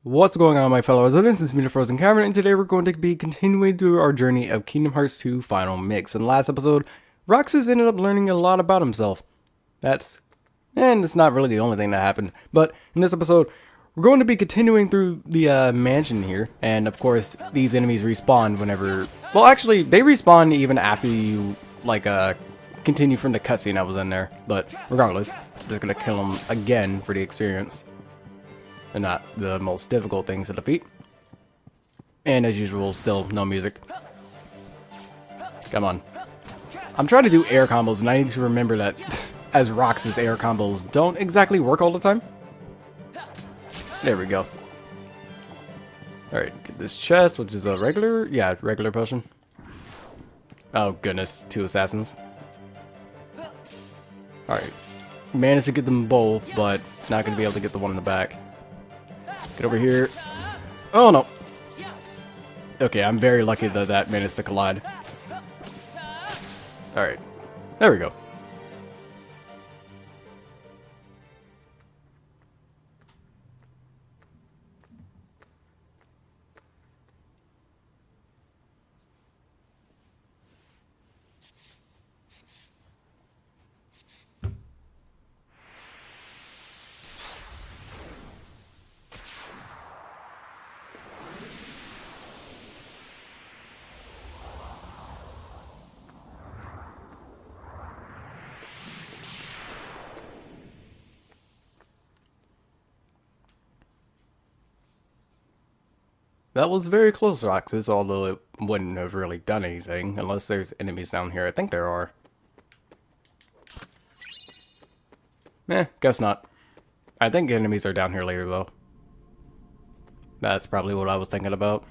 What's going on, my fellow residents? This is TheFrozenCavern, and today we're going to be continuing through our journey of Kingdom Hearts 2 Final Mix. In the last episode, Roxas ended up learning a lot about himself. And it's not really the only thing that happened, but in this episode, we're going to be continuing through the mansion here, and of course, these enemies respawn whenever... Well, actually, they respawn even after you, continue from the cutscene I was in there, but regardless, I'm just gonna kill them again for the experience. They're not the most difficult things to defeat. And as usual, still no music. Come on. I'm trying to do air combos, and I need to remember that as Roxas, air combos don't exactly work all the time. There we go. Alright, get this chest, which is a regular... Yeah, regular potion. Oh goodness, 2 assassins. Alright. Managed to get them both, but not going to be able to get the one in the back. Get over here. Oh no. Okay, I'm very lucky that that managed to collide. Alright. There we go. That was very close, Roxas, although it wouldn't have really done anything, unless there's enemies down here. I think there are. Guess not. I think enemies are down here later, though. That's probably what I was thinking about.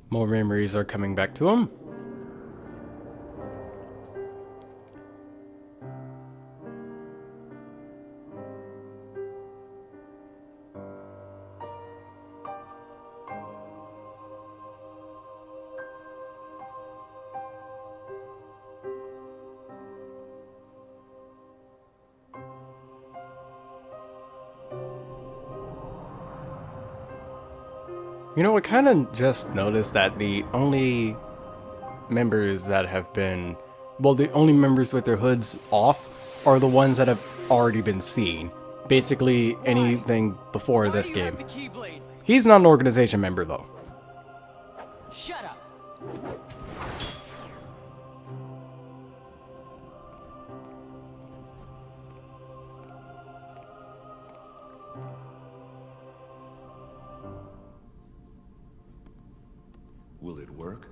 More memories are coming back to him. You know, I kind of just noticed that the only members that have been, well, the only members with their hoods off are the ones that have already been seen. Basically, anything before this game. He's not an organization member, though. Shut up. Will it work?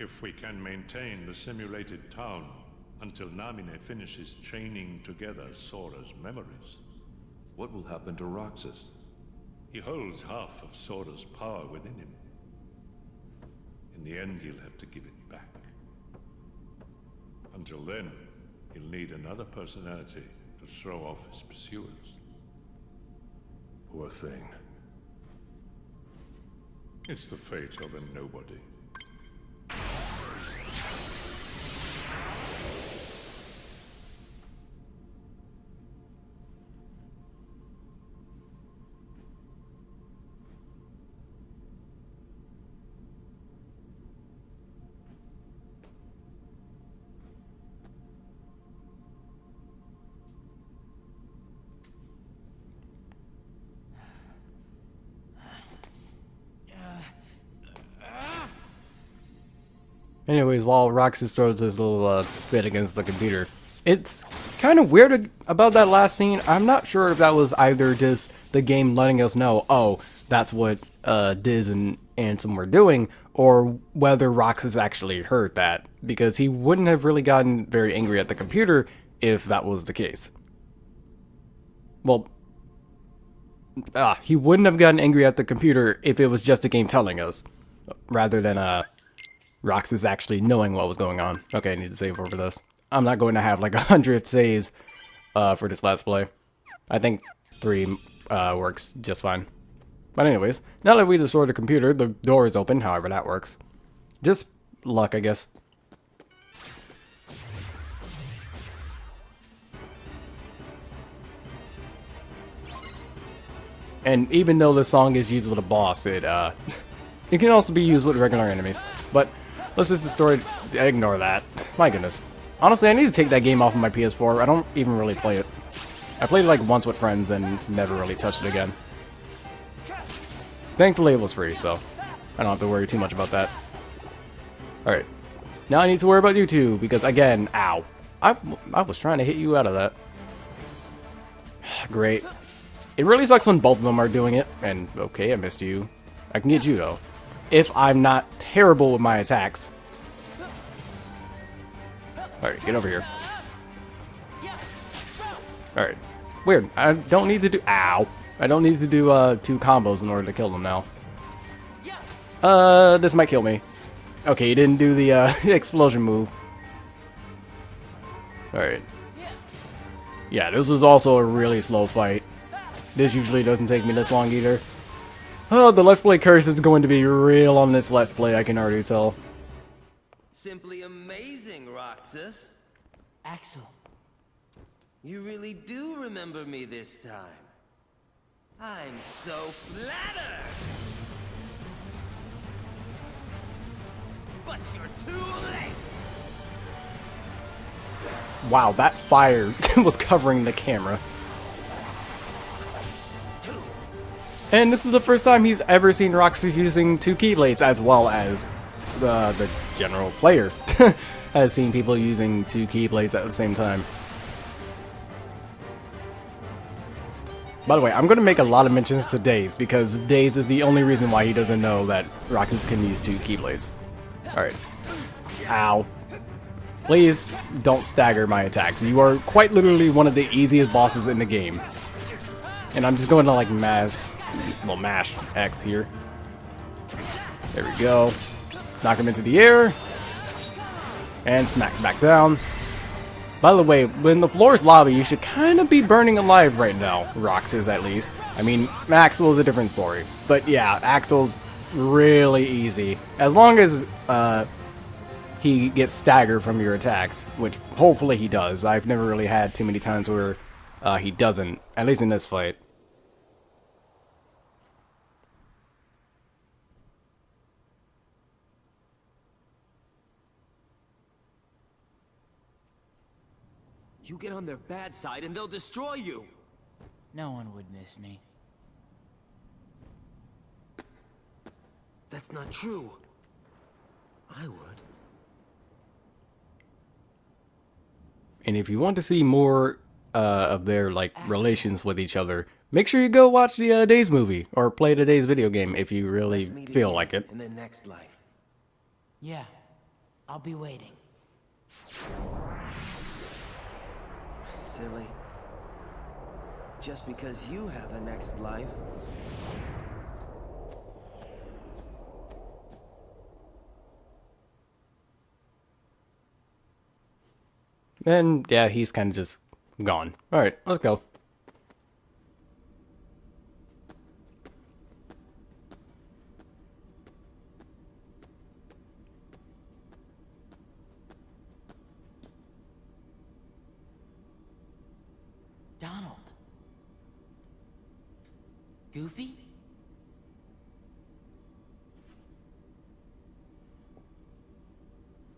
If we can maintain the simulated town until Namine finishes chaining together Sora's memories. What will happen to Roxas? He holds half of Sora's power within him. In the end, he'll have to give it back. Until then, he'll need another personality to throw off his pursuers. Poor thing. It's the fate of a nobody. Anyways, while Roxas throws his little fit against the computer, it's kind of weird about that last scene. I'm not sure if that was either just the game letting us know, oh, that's what Diz and Ansem were doing, or whether Roxas actually heard that, because he wouldn't have really gotten very angry at the computer if that was the case. Well, he wouldn't have gotten angry at the computer if it was just the game telling us, rather than Roxas actually knowing what was going on. Okay, I need to save over this. I'm not going to have like 100 saves for this Let's Play. I think 3 works just fine. But anyways, now that we destroyed the computer, the door is open, however that works. Just luck, I guess. And even though this song is used with a boss, it can also be used with regular enemies. But let's just destroy. Ignore that. My goodness. Honestly, I need to take that game off of my PS4. I don't even really play it. I played it like once with friends and never really touched it again. Thankfully, it was free, so I don't have to worry too much about that. Alright. Now I need to worry about you two, because again, ow. I was trying to hit you out of that. Great. It really sucks when both of them are doing it, and okay, I missed you. I can get you, though. If I'm not terrible with my attacks. Alright, get over here. Alright. Weird. I don't need to do... Ow. I don't need to do 2 combos in order to kill them now. This might kill me. Okay, you didn't do the explosion move. Alright. Yeah, this was also a really slow fight. This usually doesn't take me this long either. Oh, the Let's Play curse is going to be real on this Let's Play, I can already tell. Simply amazing, Roxas. Axel. You really do remember me this time. I'm so flattered. But you're too late. Wow, that fire was covering the camera. And this is the first time he's ever seen Roxas using 2 keyblades, as well as the general player has seen people using 2 keyblades at the same time. By the way, I'm going to make a lot of mentions to Daze, because Daze is the only reason why he doesn't know that Roxas can use 2 keyblades. Alright. Ow. Please don't stagger my attacks. You are quite literally one of the easiest bosses in the game. And I'm just going to like mash X here. There we go. Knock him into the air. And smack back down. By the way, when the floor is lava, you should kind of be burning alive right now. Roxas, at least. I mean, Axel is a different story. But yeah, Axel's really easy. As long as he gets staggered from your attacks, which hopefully he does. I've never really had too many times where he doesn't, at least in this fight. You get on their bad side and they'll destroy you. No one would miss me. That's not true. I would. And if you want to see more of their like relations with each other, make sure you go watch the Days movie or play the Days video game if you really Let's meet feel again like it. in the next life. Yeah, I'll be waiting. Silly. Just because you have a next life. And yeah, he's kind of just gone. All right, let's go. Donald. Goofy?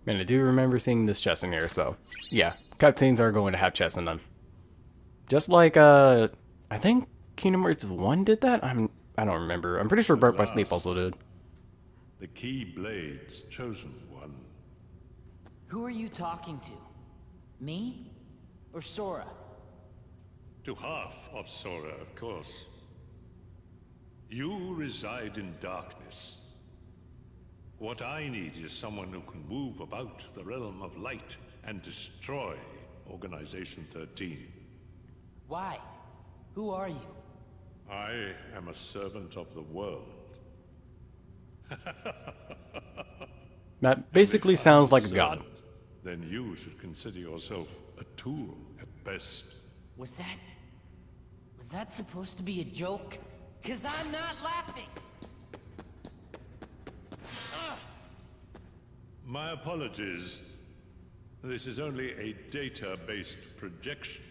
And I do remember seeing this chest in here, so yeah, cutscenes are going to have chests in them. Just like I think Kingdom Hearts 1 did that. I don't remember. I'm pretty sure Birth by Sleep also did. The Keyblade's chosen one. Who are you talking to? Me? Or Sora? To half of Sora, of course. You reside in darkness. What I need is someone who can move about the realm of light and destroy Organization 13. Why? Who are you? I am a servant of the world. That basically If sounds I'm like a god. servant, then you should consider yourself a tool at best. Was that supposed to be a joke? 'Cause I'm not laughing. My apologies. This is only a data-based projection.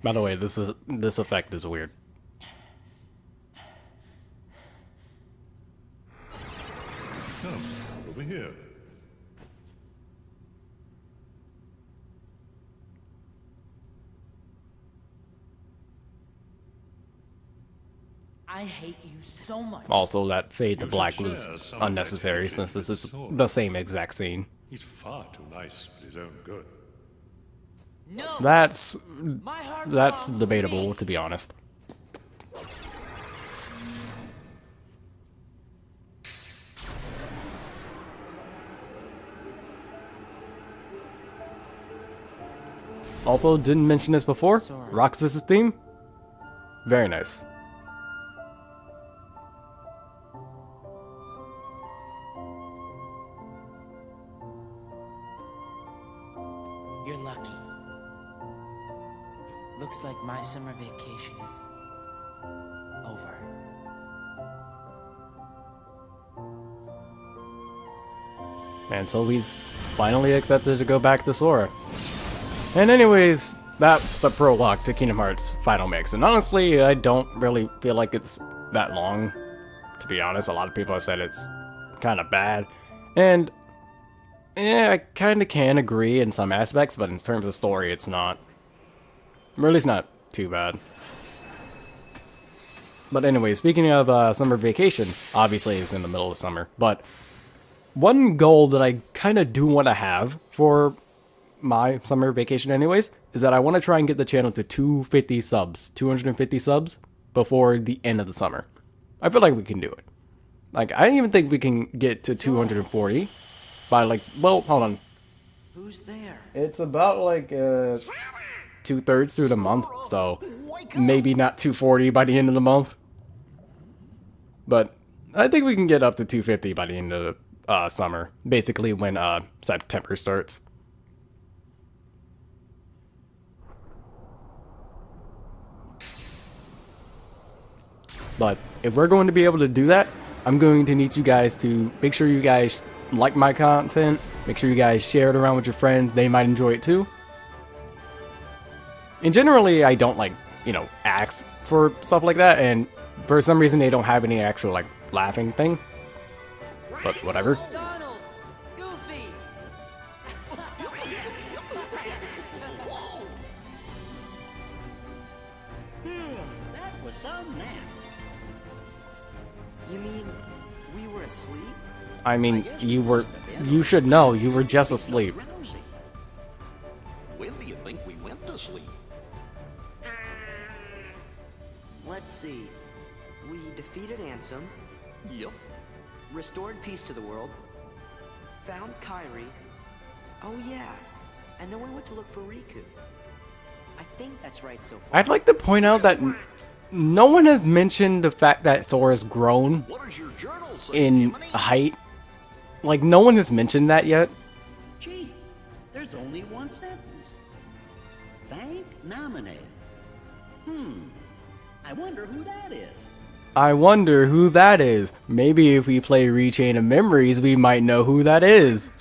By the way, this effect is weird. Come, over here. I hate you so much. Also, that fade to You black should was share some of that unnecessary hatred since this with is Sora. the same exact scene. He's far too nice for his own good. No. That's My heart that's belongs debatable, To me. to be honest. Also, didn't mention this before. Sorry. Roxas' theme, very nice. You're lucky. Looks like my summer vacation is over. And so he's finally accepted to go back to Sora. And anyways, that's the prologue to Kingdom Hearts Final Mix. And honestly, I don't really feel like it's that long. To be honest, a lot of people have said it's kind of bad. And yeah, I kind of can agree in some aspects, but in terms of story, it's not. Or at least not too bad. But anyway, speaking of summer vacation, obviously it's in the middle of summer, but one goal that I kind of do want to have for my summer vacation anyways, is that I want to try and get the channel to 250 subs before the end of the summer. I feel like we can do it. Like, I don't even think we can get to 240 by like, well, hold on. Who's there? It's about like 2/3 through the month, so maybe not 240 by the end of the month. But I think we can get up to 250 by the end of the summer, basically when September starts. But if we're going to be able to do that, I'm going to need you guys to make sure you guys like my content, make sure you guys share it around with your friends, they might enjoy it too. And generally, I don't like, ask for stuff like that, and for some reason they don't have any actual, like, laughing thing. But whatever. Donald! Goofy! That was some nap. You mean we were asleep? I mean, you should know, you were just asleep. Drowsy. When do you think we went to sleep? Let's see. We defeated Ansem, Yep. restored peace to the world, found Kyrie. Oh yeah, and then we went to look for Riku. I think that's right so far. I'd like to point out that no one has mentioned the fact that Sora's grown What does your journal say, in Jiminy? height. Like, no one has mentioned that yet. Gee, there's only one sentence. Thank nominated. I wonder who that is. I wonder who that is. Maybe if we play Rechain of Memories, we might know who that is.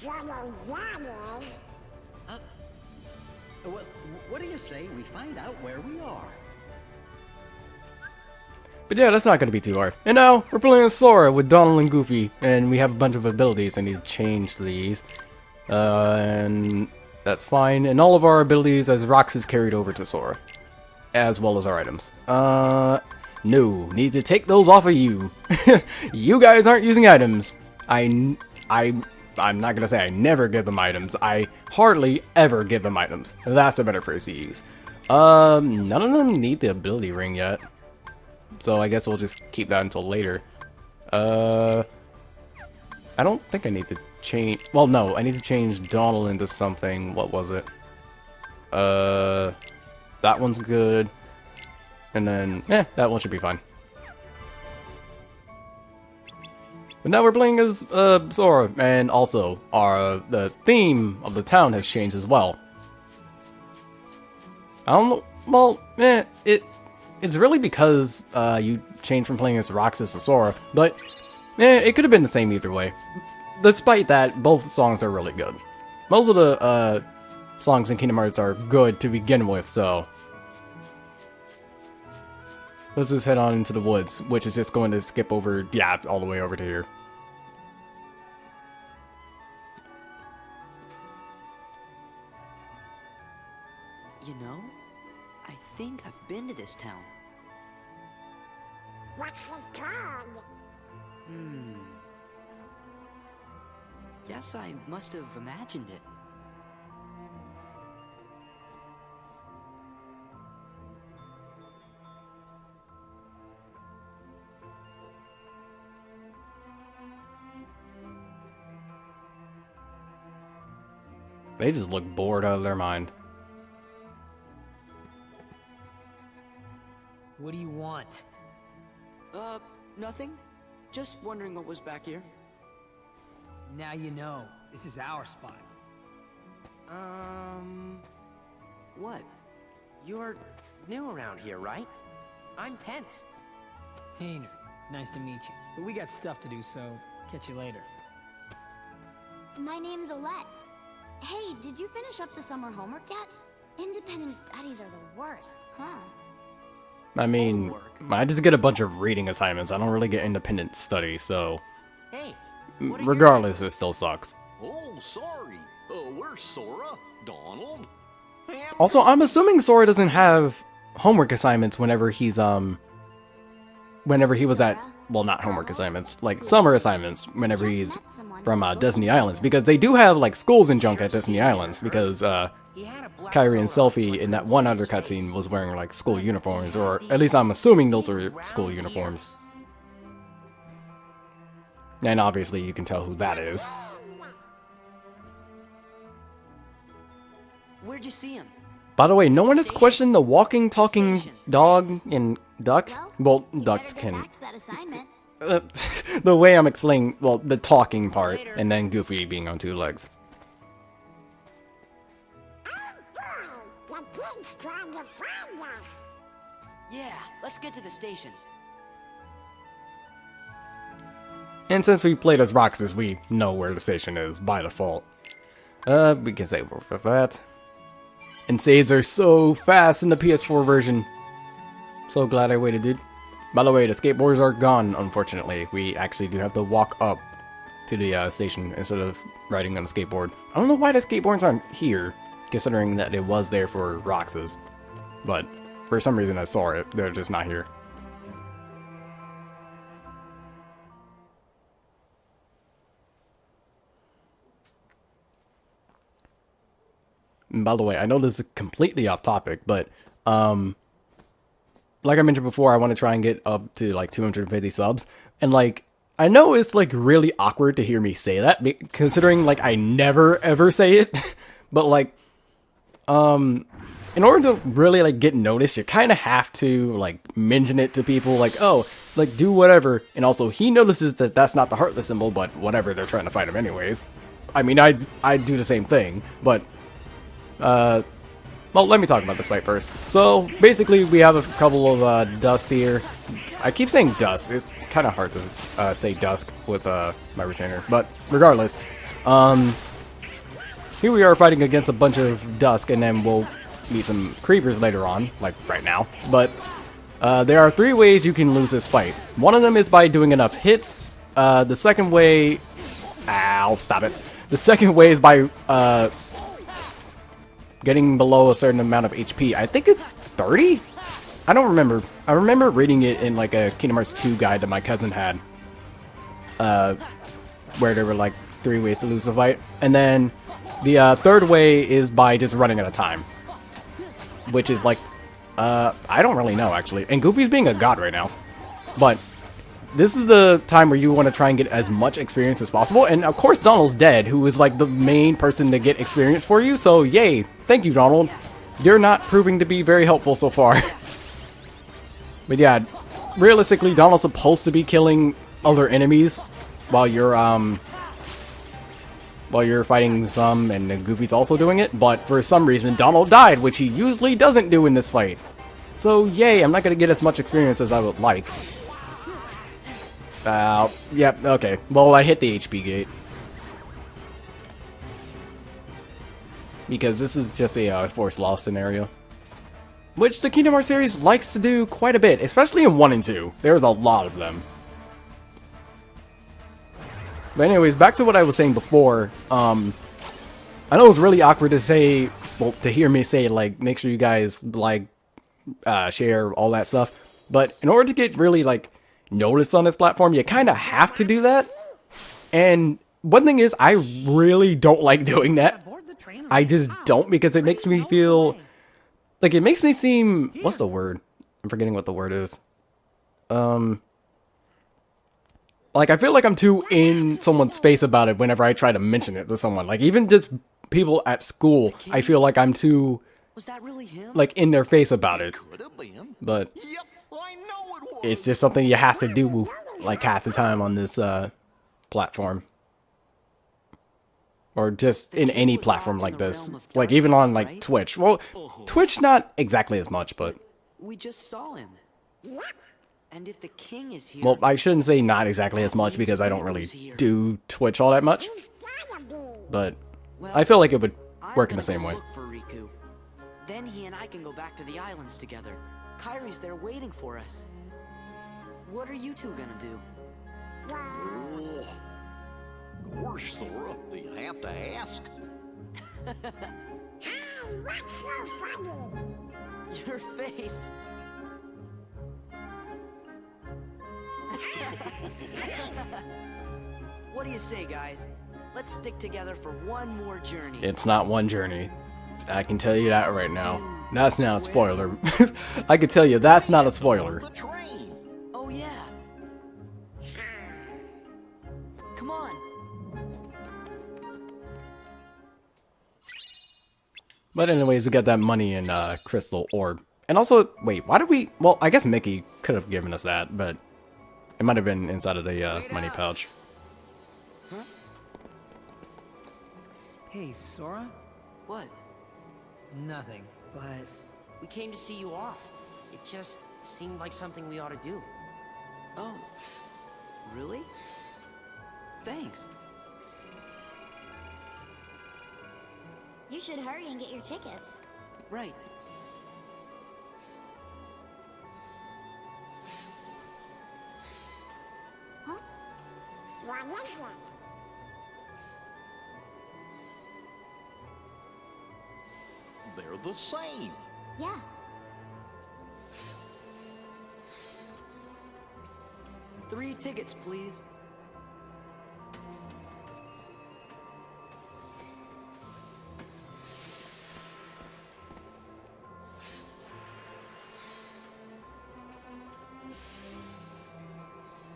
Well, what do you say we find out where we are? But yeah, that's not going to be too hard. And now, we're playing as Sora with Donald and Goofy, and we have a bunch of abilities. I need to change these. And that's fine. And all of our abilities as Roxas carried over to Sora, as well as our items. No, need to take those off of you. You guys aren't using items. I'm not gonna say I never give them items. I hardly ever give them items. That's the better phrase to use. None of them need the ability ring yet. So I guess we'll just keep that until later. I don't think I need to change... Well, no, I need to change Donald into something. What was it? That one's good. And then, that one should be fine. But now we're playing as Sora, and also the theme of the town has changed as well. I don't know. Well, it's really because you changed from playing as Roxas to Sora, but it could have been the same either way. Despite that, both songs are really good. Most of the songs in Kingdom Hearts are good to begin with, so let's just head on into the woods, which is just going to skip over, yeah, all the way over to here. You know, I think I've been to this town. What's it called? Guess I must have imagined it. They just look bored out of their mind. What do you want? Nothing. Just wondering what was back here. Now you know. This is our spot. What? You're new around here, right? I'm Pence. Hayner, nice to meet you. But we got stuff to do, so catch you later. My name's Olette. Hey, did you finish up the summer homework yet? Independent studies are the worst, huh? I mean, I just get a bunch of reading assignments. I don't really get independent study, so Hey, regardless, it still sucks. Oh, sorry. Where's Sora? Donald? Also, I'm assuming Sora doesn't have homework assignments whenever he was at, well, not homework assignments, like summer assignments whenever he's from Disney Islands, because they do have like schools and junk at Disney Islands, because Kyrie and Selphie in that one other cutscene was wearing like school uniforms, or at least I'm assuming those were school uniforms. And obviously you can tell who that is. Where'd you see him? By the way, no one has questioned the walking, talking dog and duck. Well, ducks can... the way I'm explaining, well, the talking part, and then Goofy being on two legs. The kid's trying to find us. Yeah, let's get to the station. And since we played as Roxas, we know where the station is by default. We can save over that. And saves are so fast in the PS4 version. So glad I waited, dude. By the way, the skateboards are gone, unfortunately. We actually do have to walk up to the station instead of riding on a skateboard. I don't know why the skateboards aren't here, considering that it was there for Roxas. But for some reason I saw it. They're just not here. And by the way, I know this is completely off topic, but like I mentioned before, I want to try and get up to like 250 subs. And like, I know it's like really awkward to hear me say that, considering like I never ever say it. But like, in order to really like get noticed, you kind of have to like mention it to people, like, oh, like do whatever. And also he notices that that's not the heartless symbol, but whatever, they're trying to fight him anyways. I mean, I'd do the same thing, but well, let me talk about this fight first. So, basically, we have a couple of dusts here. I keep saying dust. It's kind of hard to say dusk with my retainer. But, regardless, here we are fighting against a bunch of dusk, and then we'll meet some creepers later on, like right now. But, there are 3 ways you can lose this fight. One of them is by doing enough hits. The second way... Ow, stop it. The second way is by, getting below a certain amount of HP. I think it's 30? I don't remember. I remember reading it in like a Kingdom Hearts 2 guide that my cousin had. Where there were like 3 ways to lose the fight. And then the third way is by just running out of time. Which is like, I don't really know actually. And Goofy's being a god right now. But this is the time where you want to try and get as much experience as possible. And of course, Donald's dead, who is like the main person to get experience for you. So yay, thank you, Donald. You're not proving to be very helpful so far. But yeah, realistically, Donald's supposed to be killing other enemies while you're fighting some, and then Goofy's also doing it. But for some reason, Donald died, which he usually doesn't do in this fight. So yay, I'm not gonna get as much experience as I would like. Yep, okay. Well, I hit the HP gate. Because this is just a force loss scenario. Which the Kingdom Hearts series likes to do quite a bit, especially in 1 and 2. There's a lot of them. But anyways, back to what I was saying before. I know it was really awkward to say, well, to hear me say, like, make sure you guys like, share, all that stuff. But in order to get really, like, noticed on this platform, you kind of have to do that. And one thing is, I really don't like doing that. I just don't, because it makes me feel like, it makes me seem, what's the word? I'm forgetting what the word is. Like, I feel like I'm too in someone's face about it whenever I try to mention it to someone. Like, even just people at school, I feel like I'm too, like, in their face about it. But it's just something you have to do, like, half the time on this platform. Or just in any platform like this. Like, even on, like, Twitch. Well, Twitch not exactly as much, but... We just saw him. And if the king is here... Well, I shouldn't say not exactly as much, because I don't really do Twitch all that much. But I feel like it would work in the same way. For Riku. Then he and I can go back to the islands together. Kairi's there waiting for us. What are you two gonna do? Oh, gosh, Sora, you have to ask. Hey, what's so funny? Your face. What do you say, guys? Let's stick together for one more journey. It's not one journey. I can tell you that right now. That's not a spoiler. I can tell you that's not a spoiler. Oh yeah. Come on. But anyways, we got that money and crystal orb. And also, wait, why did we... Well, I guess Mickey could have given us that, but it might have been inside of the money pouch. Huh? Hey, Sora? What? Nothing, but... We came to see you off. It just seemed like something we ought to do. Oh. Really? Thanks. You should hurry and get your tickets. Right. Huh? What is it? They're the same. Yeah. Three tickets, please.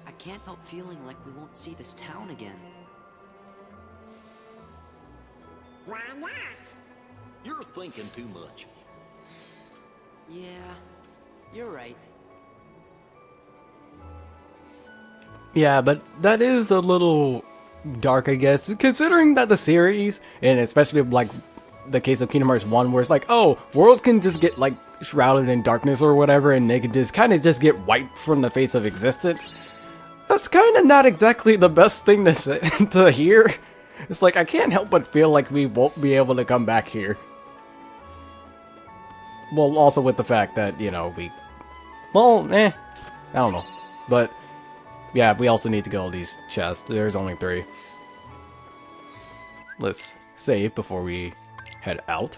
I can't help feeling like we won't see this town again. Why not? You're thinking too much. Yeah, you're right. Yeah, but that is a little dark, I guess, considering that the series, and especially like the case of Kingdom Hearts 1, where it's like, oh, worlds can just get like shrouded in darkness or whatever, and they can just kind of just get wiped from the face of existence. That's kind of not exactly the best thing to say, to hear. It's like, I can't help but feel like we won't be able to come back here. Well, also with the fact that, you know, I don't know. But, yeah, we also need to get all these chests. There's only 3. Let's save before we head out.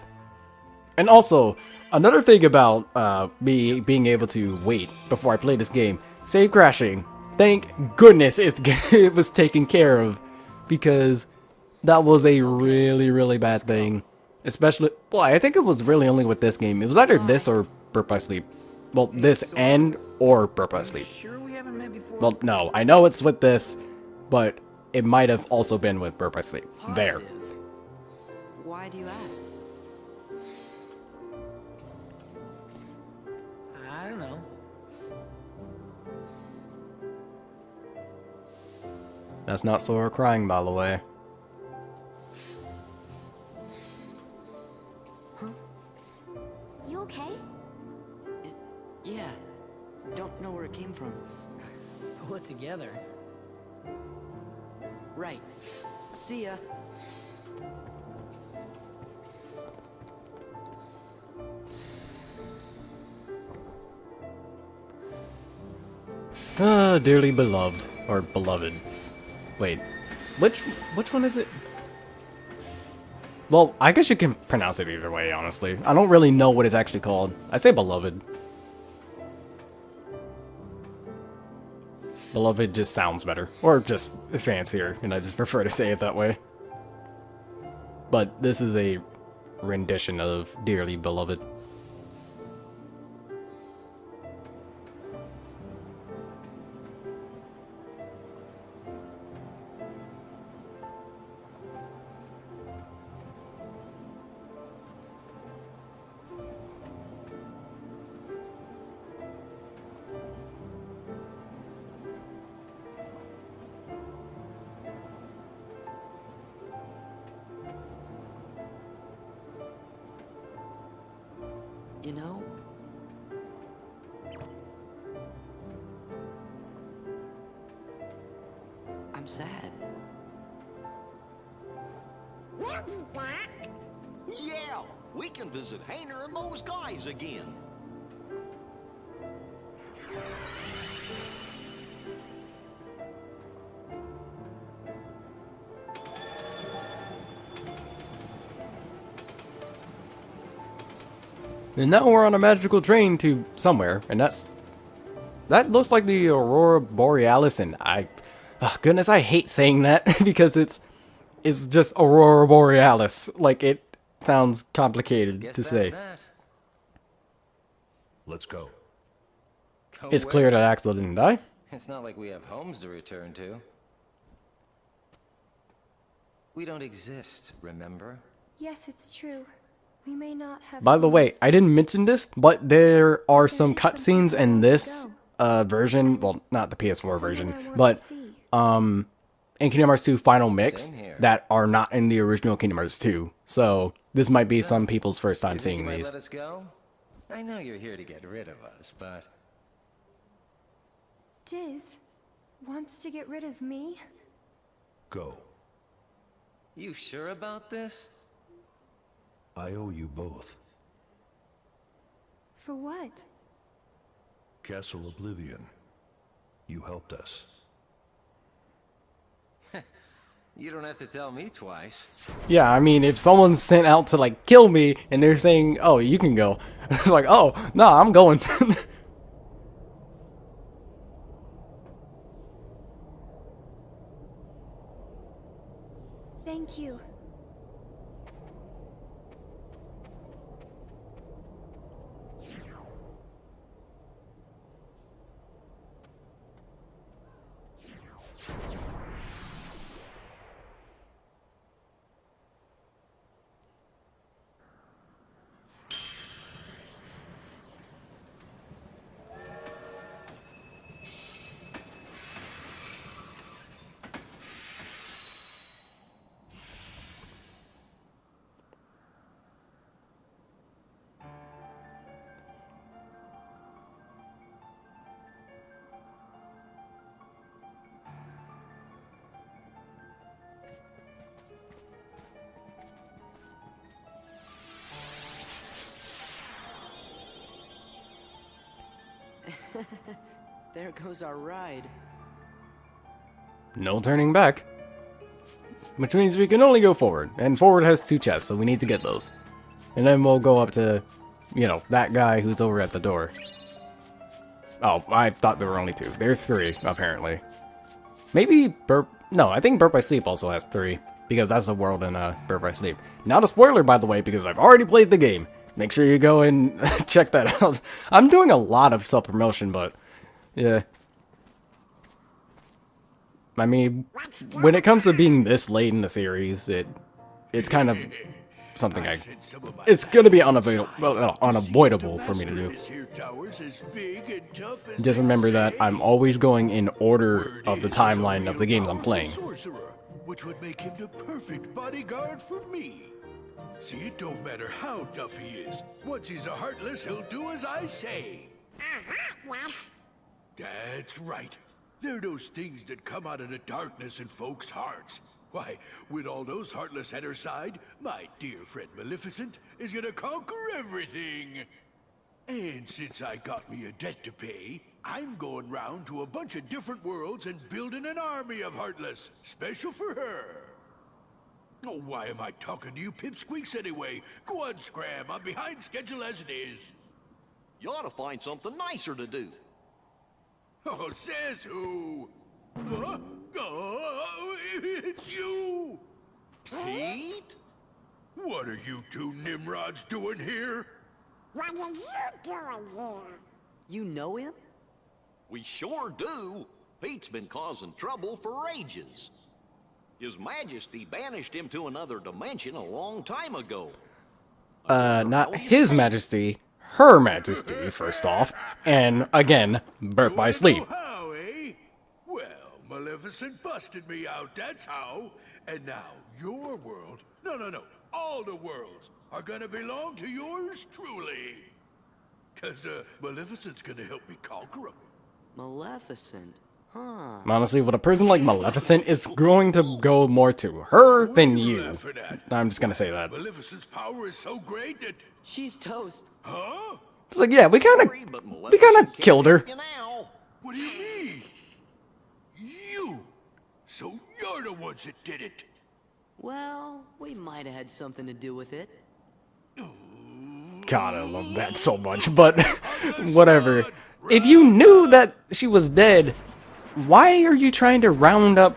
And also, another thing about me being able to wait before I play this game, save crashing. Thank goodness it was taken care of, because that was a really, really bad thing. Especially, well, I think it was really only with this game. It was either this or Birth by Sleep. Well, this and or Birth by Sleep. Sure we haven't met before? Well, no, I know it's with this, but it might have also been with Birth by Sleep. There. Positive. Why do you ask? I don't know. That's not Sora crying, by the way. You okay? Yeah. Don't know where it came from. Pull it together. Right. See ya. Ah, dearly beloved. Or beloved. Wait. Which one is it? Well, I guess you can pronounce it either way, honestly. I don't really know what it's actually called. I say beloved. Beloved just sounds better. Or just fancier, and I just prefer to say it that way. But this is a rendition of Dearly Beloved. You know? I'm sad. We'll be back. Yeah, we can visit Hayner and those guys again. And now we're on a magical train to somewhere, and that looks like the Aurora Borealis, and goodness, I hate saying that because it's just Aurora Borealis. Like, it sounds complicated to say. Let's go. It's clear that Axel didn't die. It's not like we have homes to return to. We don't exist, remember? Yes, it's true. We may not have. By the way, I didn't mention this, but there are some cutscenes in this version. Well, not the PS4 version, but in Kingdom Hearts 2 Final Mix that are not in the original Kingdom Hearts 2. So this might be some people's first time seeing these. Let us go? I know you're here to get rid of us, but Diz wants to get rid of me? Go. You sure about this? I owe you both. For what? Castle Oblivion. You helped us. You don't have to tell me twice. Yeah, I mean, if someone's sent out to, like, kill me, and they're saying, oh, you can go. It's like, oh, no, I'm going. Thank you. There goes our ride. No turning back. Which means we can only go forward. And forward has 2 chests, so we need to get those. And then we'll go up to, you know, that guy who's over at the door. Oh, I thought there were only 2. There's 3, apparently. Maybe No, I think Birth by Sleep also has 3. Because that's the world in Birth by Sleep. Not a spoiler, by the way, because I've already played the game. Make sure you go and check that out. I'm doing a lot of self-promotion, but Yeah. I mean, when it comes to being this late in the series, it's kind of something it's gonna be unavoidable for me to do. Just remember that I'm always going in order of the timeline of the games I'm playing. Which would make him the perfect bodyguard for me. See, it don't matter how tough he is. Once he's a Heartless, he'll do as I say. That's right. They're those things that come out of the darkness in folks' hearts. Why, with all those Heartless at her side, my dear friend Maleficent is gonna conquer everything. And since I got me a debt to pay, I'm going round to a bunch of different worlds and building an army of Heartless, special for her. Oh, why am I talking to you pipsqueaks anyway? Go on, Scram, I'm behind schedule as it is. You ought to find something nicer to do. Oh, says who? Huh? Oh, it's you! Pete? What are you two Nimrods doing here? What are you doing here? You know him? We sure do. Pete's been causing trouble for ages. His Majesty banished him to another dimension a long time ago. Not His Majesty, Her Majesty, first off. And, again, burnt by sleep. How, eh? Well, Maleficent busted me out, that's how. And now, your world, no, all the worlds, are gonna belong to yours truly. 'Cause, Maleficent's gonna help me conquer them. Maleficent? Huh. Honestly, with a person like Maleficent, it's going to go more to her than you. I'm just gonna say that. Maleficent's power is so great that... She's toast. Huh? It's like, yeah, we kind of killed her. What do you mean? You! So you're the ones that did it. Well, we might have had something to do with it. God, I love that so much, but whatever. If you knew that she was dead, why are you trying to round up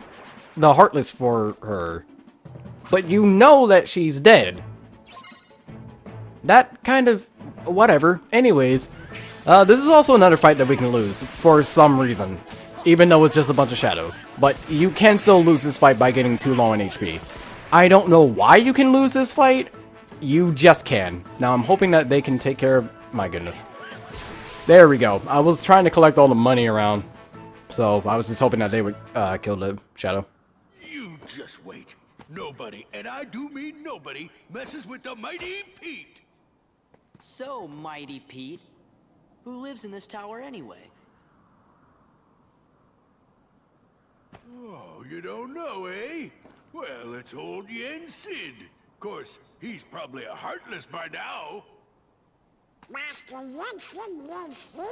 the Heartless for her? But you know that she's dead. That kind of... whatever. Anyways, this is also another fight that we can lose, for some reason. Even though it's just a bunch of shadows. But you can still lose this fight by getting too low in HP. I don't know why you can lose this fight. You just can. Now I'm hoping that they can take care of... my goodness. There we go. I was trying to collect all the money around. So I was just hoping that they would kill the shadow. You just wait. Nobody, and I do mean nobody, messes with the mighty Pete. So, Mighty Pete, who lives in this tower anyway? Oh, you don't know, eh? Well, it's old Yen Sid. Of course, he's probably a Heartless by now. Master Yensid lives here?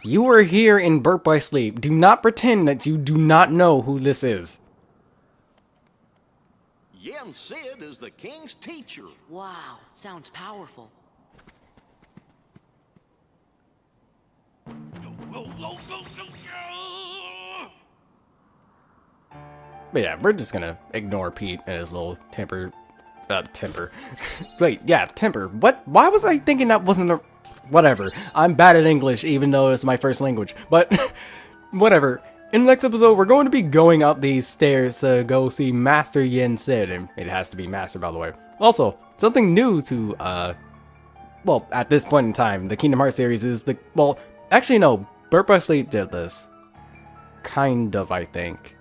You are here in Burnt by Sleep. Do not pretend that you do not know who this is. Yen Sid is the king's teacher. Wow, sounds powerful. But yeah, we're just gonna ignore Pete and his little temper. Wait, yeah, temper. What? Why was I thinking that wasn't a... whatever. I'm bad at English, even though it's my first language. But, whatever. In the next episode, we're going to be going up these stairs to go see Master Yen Sid. And it has to be Master, by the way. Also, something new to, well, at this point in time, the Kingdom Hearts series is the... well, actually, no. Burnt by Sleep did this. Kind of, I think.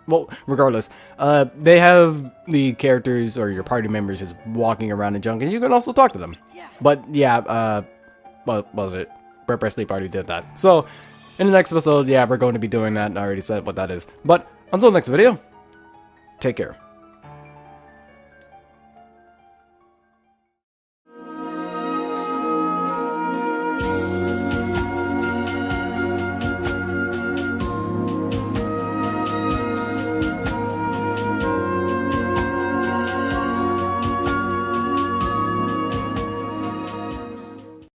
Well, regardless, they have the characters or your party members just walking around in junk, and you can also talk to them. But yeah, what was it? Burnt by Sleep already did that. So, in the next episode, yeah, we're going to be doing that, and I already said what that is. But, until the next video, take care.